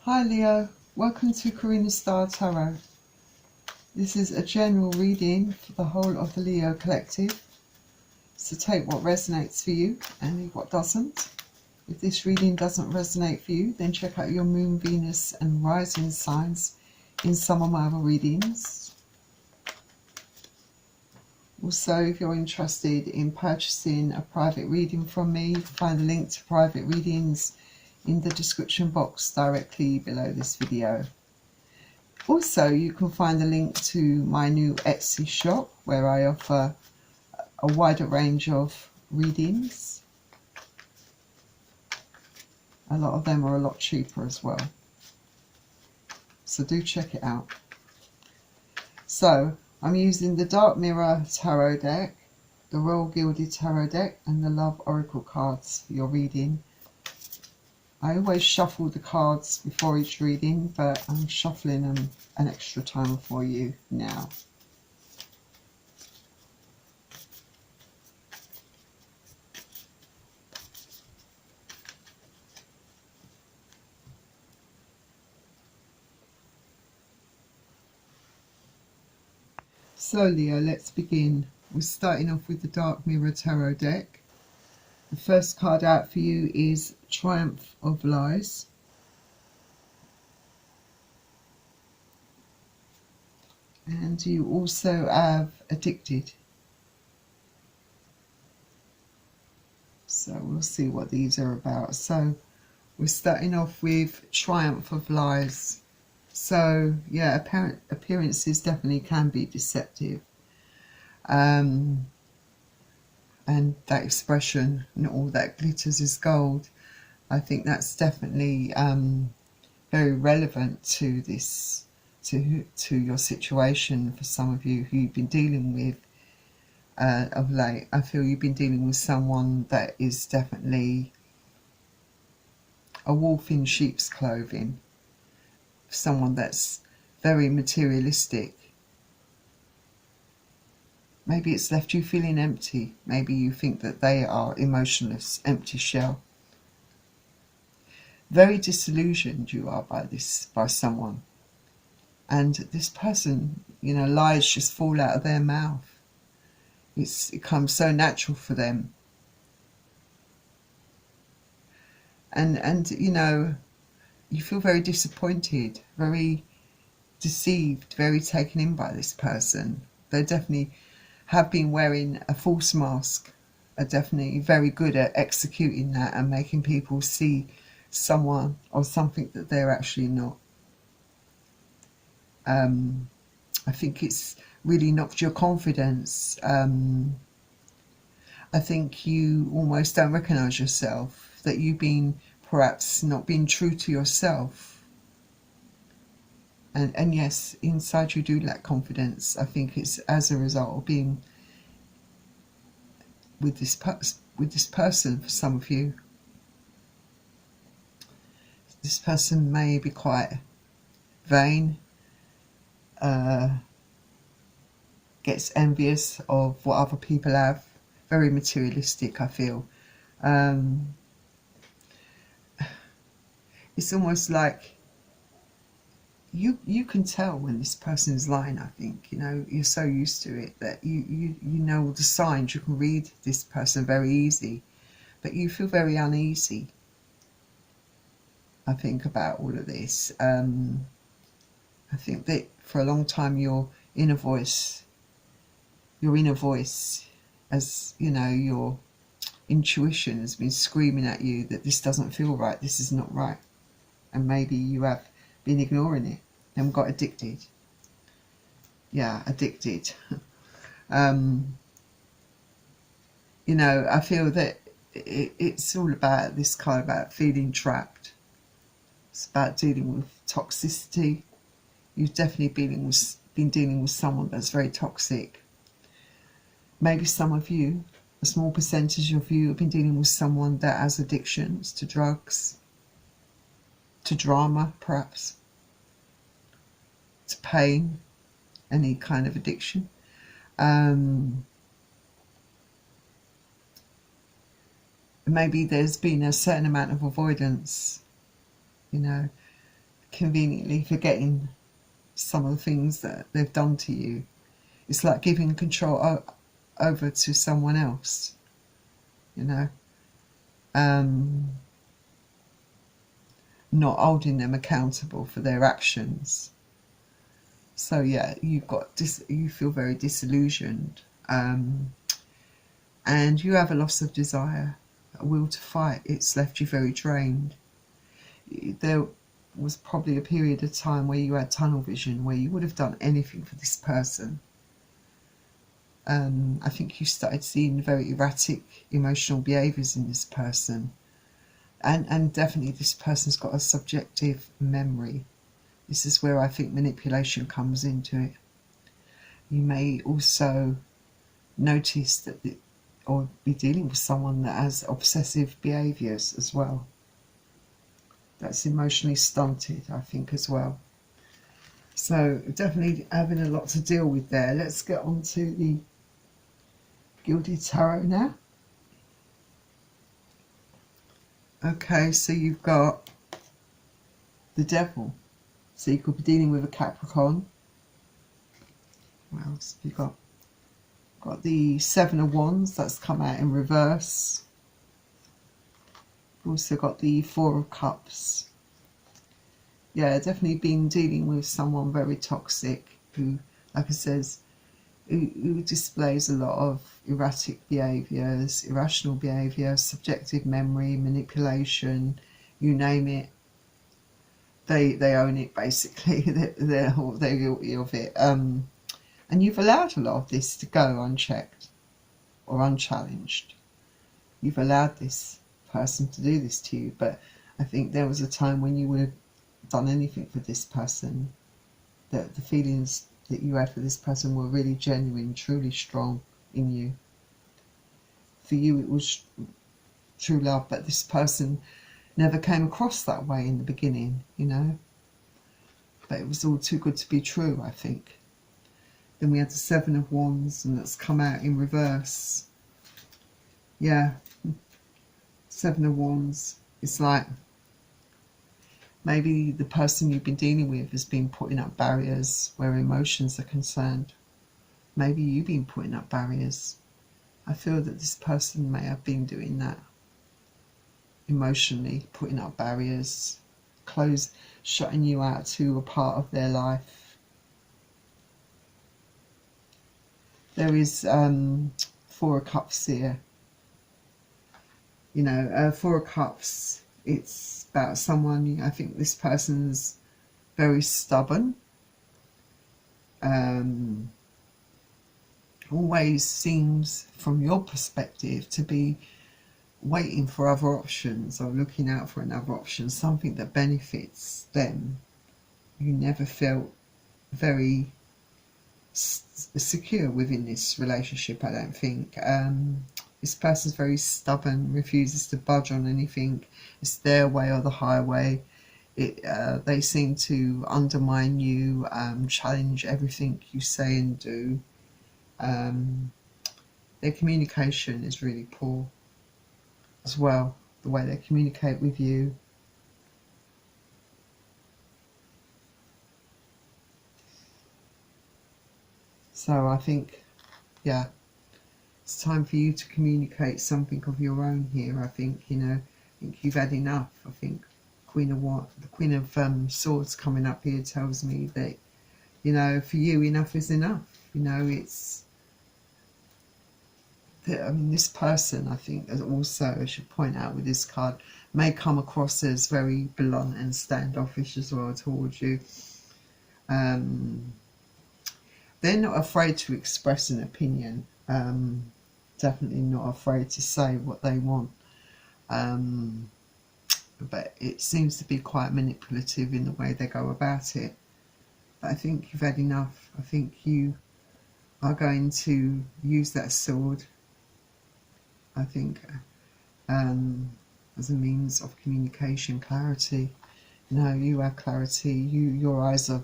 Hi Leo, welcome to Karina Star Tarot. This is a general reading for the whole of the Leo collective. So take what resonates for you and leave what doesn't. If this reading doesn't resonate for you, then check out your Moon, Venus and Rising signs in some of my other readings. Also, if you're interested in purchasing a private reading from me, find the link to private readings in the description box directly below this video. Also, you can find the link to my new Etsy shop where I offer a wider range of readings. A lot of them are a lot cheaper as well. So do check it out. So I'm using the Dark Mirror Tarot deck, the Royal Gilded Tarot deck and the Love Oracle cards for your reading. I always shuffle the cards before each reading, but I'm shuffling them an extra time for you now. So Leo, let's begin. We're starting off with the Dark Mirror Tarot deck. The first card out for you is Triumph of Lies. And you also have Addicted. So we'll see what these are about. So we're starting off with Triumph of Lies. So yeah, appearances definitely can be deceptive. And that expression, and all that glitters is gold, I think that's definitely very relevant to this, to your situation for some of you who you've been dealing with of late. I feel you've been dealing with someone that is definitely a wolf in sheep's clothing, someone that's very materialistic. Maybe it's left you feeling empty. Maybe you think that they are emotionless, empty shell. Very disillusioned you are by someone. And this person, you know, lies just fall out of their mouth. It comes so natural for them. And you know, you feel very disappointed, very deceived, very taken in by this person. They definitely have been wearing a false mask, are definitely very good at executing that and making people see someone or something that they're actually not. I think it's really knocked your confidence. I think you almost don't recognise yourself, that you've been perhaps not being true to yourself. And yes, inside you do lack confidence. I think it's as a result of being with this person. For some of you, this person may be quite vain, gets envious of what other people have, very materialistic, I feel. It's almost like you can tell when this person is lying. I think, you know, you're so used to it that you know all the signs. You can read this person very easy, but you feel very uneasy, I think, about all of this. I think that for a long time your inner voice, as you know, your intuition has been screaming at you that this doesn't feel right, this is not right. And maybe you have been ignoring it and got addicted. Yeah, addicted. You know, I feel that it's all about this kind of about feeling trapped. It's about dealing with toxicity. You've definitely been dealing with someone that's very toxic. Maybe some of you, a small percentage of you, have been dealing with someone that has addictions to drugs, to drama perhaps, to pain, any kind of addiction. Maybe there's been a certain amount of avoidance, you know, conveniently forgetting some of the things that they've done to you. It's like giving control over to someone else, you know, not holding them accountable for their actions. So yeah, you feel very disillusioned, and you have a loss of desire, a will to fight. It's left you very drained. There was probably a period of time where you had tunnel vision, where you would have done anything for this person. I think you started seeing very erratic emotional behaviours in this person, and definitely this person's got a subjective memory. This is where I think manipulation comes into it. You may also notice that or be dealing with someone that has obsessive behaviours as well. That's emotionally stunted, I think, as well. So definitely having a lot to deal with there. Let's get on to the Gilded Tarot now. Okay, so you've got the Devil. So you could be dealing with a Capricorn. What else have you got? Got the Seven of Wands, that's come out in reverse. You've also got the Four of Cups. Yeah, definitely been dealing with someone very toxic who, like I says, who displays a lot of erratic behaviours, irrational behaviour, subjective memory, manipulation, you name it. They own it, basically. they're guilty of it. And you've allowed a lot of this to go unchecked or unchallenged. You've allowed this person to do this to you, but I think there was a time when you would have done anything for this person, that the feelings that you had for this person were really genuine, truly strong in you. For you it was true love, but this person never came across that way in the beginning, you know. But it was all too good to be true, I think. Then we had the Seven of Wands, and that's come out in reverse. Yeah, Seven of Wands. It's like maybe the person you've been dealing with has been putting up barriers where emotions are concerned. Maybe you've been putting up barriers. I feel that this person may have been doing that. Emotionally putting up barriers, shutting you out to a part of their life. There is Four of Cups here. You know, Four of Cups, it's about someone, I think this person's very stubborn. Always seems, from your perspective, to be waiting for other options or looking out for another option, something that benefits them. You never felt very secure within this relationship, I don't think. This person's very stubborn, refuses to budge on anything. It's their way or the highway. They seem to undermine you, challenge everything you say and do. Their communication is really poor as well, the way they communicate with you. So I think, yeah, it's time for you to communicate something of your own here. I think, you know, I think you've had enough. I think the Queen of Swords coming up here tells me that, you know, for you, enough is enough. You know, it's, I mean, this person, I think, also, I should point out with this card, may come across as very blunt and standoffish as well towards you. They're not afraid to express an opinion. Definitely not afraid to say what they want. But it seems to be quite manipulative in the way they go about it. But I think you've had enough. I think you are going to use that sword, I think, as a means of communication, clarity. You know, you have clarity. Your eyes are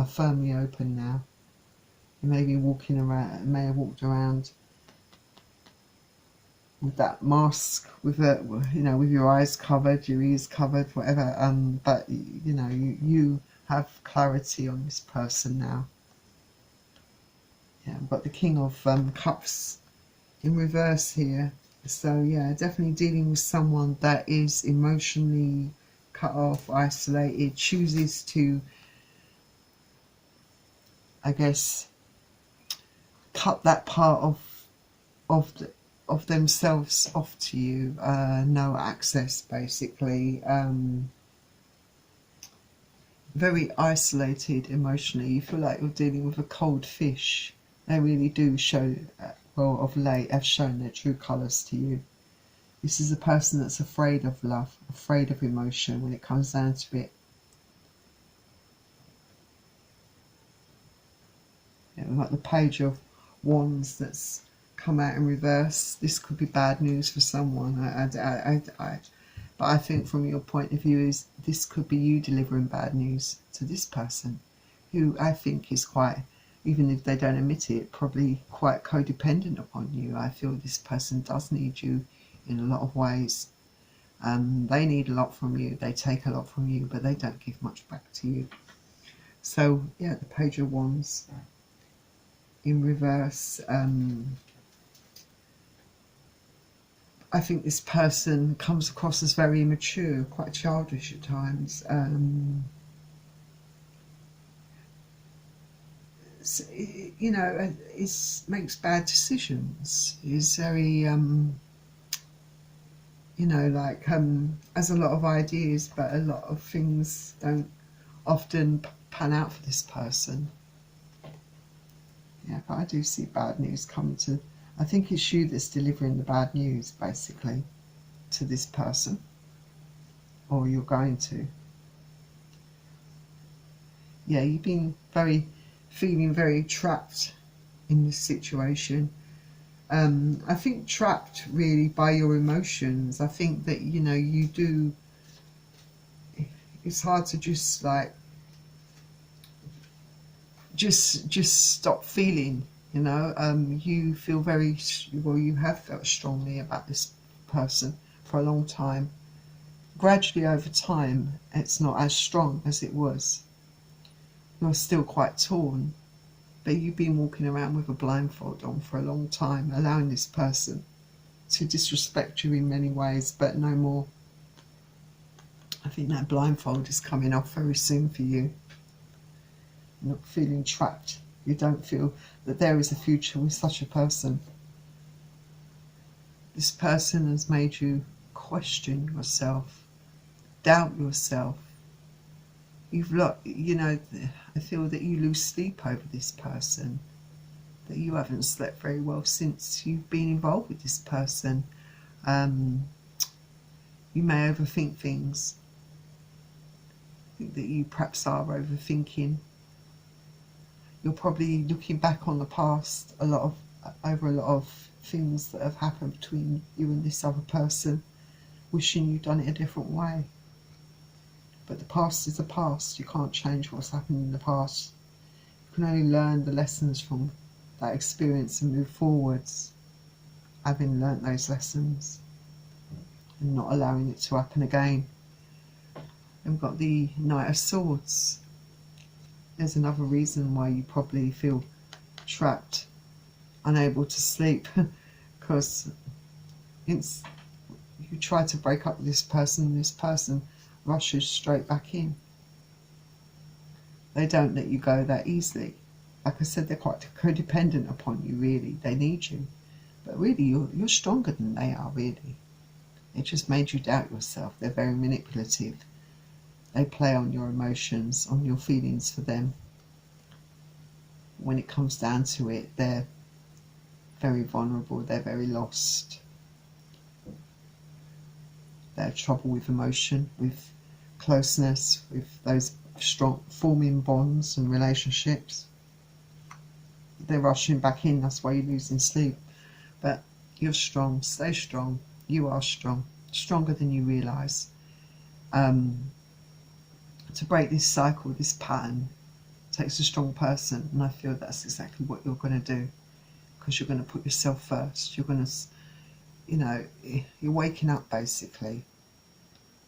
firmly open now. You may be walking around, may have walked around with that mask, with a, you know, with your eyes covered, your ears covered, whatever. But you know, you have clarity on this person now. Yeah, I've got the King of Cups in reverse here. So yeah, definitely dealing with someone that is emotionally cut off, isolated, chooses to, I guess, cut that part of the, of themselves off to you. No access, basically. Very isolated emotionally. You feel like you're dealing with a cold fish. They really do show, well, of late, have shown their true colours to you. This is a person that's afraid of love, afraid of emotion when it comes down to it. Yeah, we've got the Page of Wands that's come out in reverse. This could be bad news for someone. But I think from your point of view is this could be you delivering bad news to this person, who I think is quite, even if they don't admit it, probably quite codependent upon you. I feel this person does need you in a lot of ways. They need a lot from you, they take a lot from you, but they don't give much back to you. So yeah, the Page of Wands in reverse. I think this person comes across as very immature, quite childish at times. You know, makes bad decisions. Is very, you know, like has a lot of ideas, but a lot of things don't often pan out for this person. Yeah, but I do see bad news coming to. I think it's you that's delivering the bad news, basically, to this person, or you're going to. Yeah, you've been feeling very trapped in this situation. I think trapped really by your emotions. I think that, you know, you do. It's hard to just like just stop feeling. You know, you feel very well. You have felt strongly about this person for a long time. Gradually over time, it's not as strong as it was. You're still quite torn, but you've been walking around with a blindfold on for a long time, allowing this person to disrespect you in many ways, but no more. I think that blindfold is coming off very soon for you. You're not feeling trapped. You don't feel that there is a future with such a person. This person has made you question yourself, doubt yourself. You've lost, you know, I feel that you lose sleep over this person, that you haven't slept very well since you've been involved with this person. You may overthink things. I think that you perhaps are overthinking. You're probably looking back on the past over a lot of things that have happened between you and this other person, wishing you'd done it a different way. But the past is the past. You can't change what's happened in the past. You can only learn the lessons from that experience and move forwards, having learnt those lessons and not allowing it to happen again. And we've got the Knight of Swords. There's another reason why you probably feel trapped, unable to sleep, because you try to break up with this person rushes straight back in. They don't let you go that easily. Like I said, they're quite codependent upon you, really. They need you. But really, you're stronger than they are, really. It just made you doubt yourself. They're very manipulative. They play on your emotions, on your feelings for them. When it comes down to it, they're very vulnerable. They're very lost. They have trouble with emotion, with closeness, with those strong forming bonds and relationships. They're rushing back in. That's why you're losing sleep. But you're strong. Stay strong. You are strong. Stronger than you realise. To break this cycle, this pattern, takes a strong person, and I feel that's exactly what you're going to do, because you're going to put yourself first. You're going to, you know, you're waking up basically.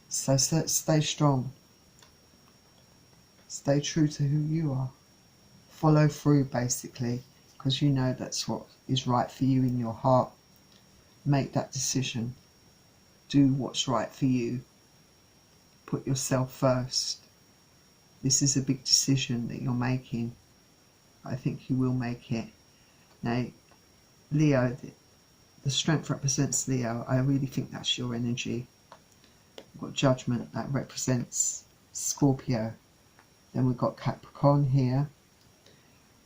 So stay strong. Stay true to who you are. Follow through basically, because you know that's what is right for you in your heart. Make that decision. Do what's right for you. Put yourself first. This is a big decision that you're making. I think you will make it. Now, Leo, the strength represents Leo. I really think that's your energy. We've got Judgment, that represents Scorpio. Then we've got Capricorn here.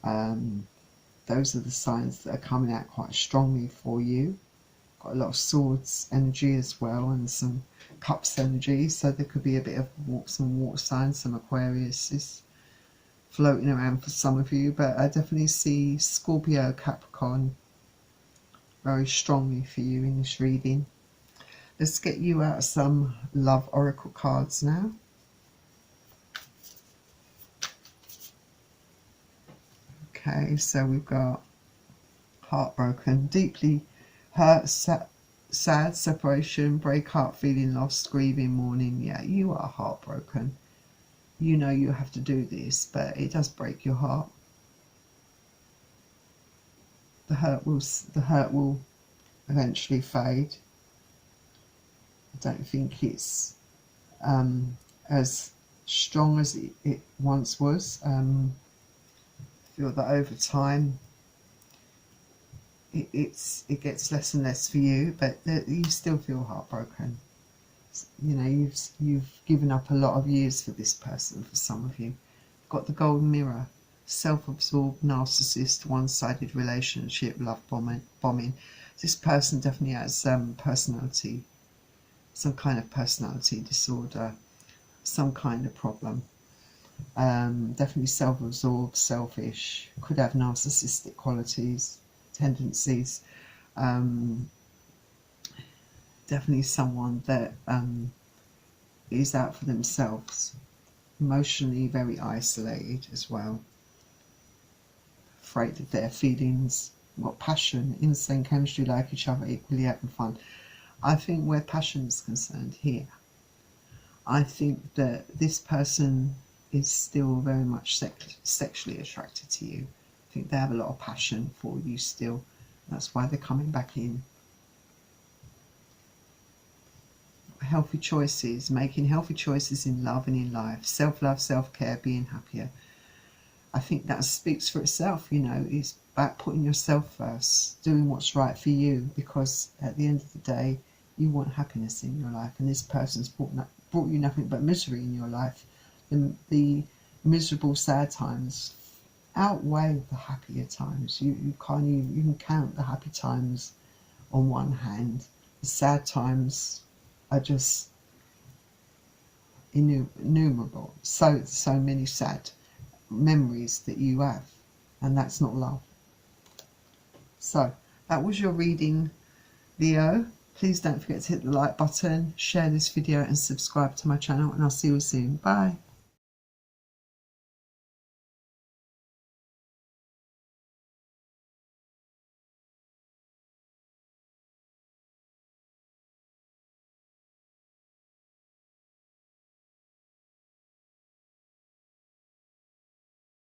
Those are the signs that are coming out quite strongly for you. Got a lot of Swords energy as well, and some Cups energy. So there could be a bit of some water signs, some Aquariuses floating around for some of you. But I definitely see Scorpio, Capricorn very strongly for you in this reading. Let's get you out some love oracle cards now. Okay, so we've got heartbroken, deeply hurt, sad, separation, break heart, feeling lost, grieving, mourning. Yeah, you are heartbroken. You know you have to do this, but it does break your heart. The hurt will eventually fade. I don't think it's as strong as it once was. I feel that over time it gets less and less for you, but you still feel heartbroken. You know, you've given up a lot of years for this person. For some of you, got the golden mirror, self-absorbed, narcissist, one-sided relationship, love bombing. This person definitely has personality, some kind of personality disorder, some kind of problem. Definitely self-absorbed, selfish, could have narcissistic qualities, tendencies. Definitely someone that is out for themselves, emotionally very isolated as well, afraid of their feelings, got passion, insane chemistry, like each other, equally having fun. I think where passion is concerned here, I think that this person is still very much sexually attracted to you. I think they have a lot of passion for you still. That's why they're coming back in. Healthy choices, making healthy choices in love and in life. Self-love, self-care, being happier. I think that speaks for itself, you know. It's about putting yourself first, doing what's right for you, because at the end of the day, you want happiness in your life, and this person's brought you nothing but misery in your life. The miserable, sad times outweigh the happier times. You can count the happy times on one hand. The sad times are just innumerable. So many sad memories that you have, and that's not love. So that was your reading, Leo. Please don't forget to hit the like button, share this video and subscribe to my channel, and I'll see you soon. Bye.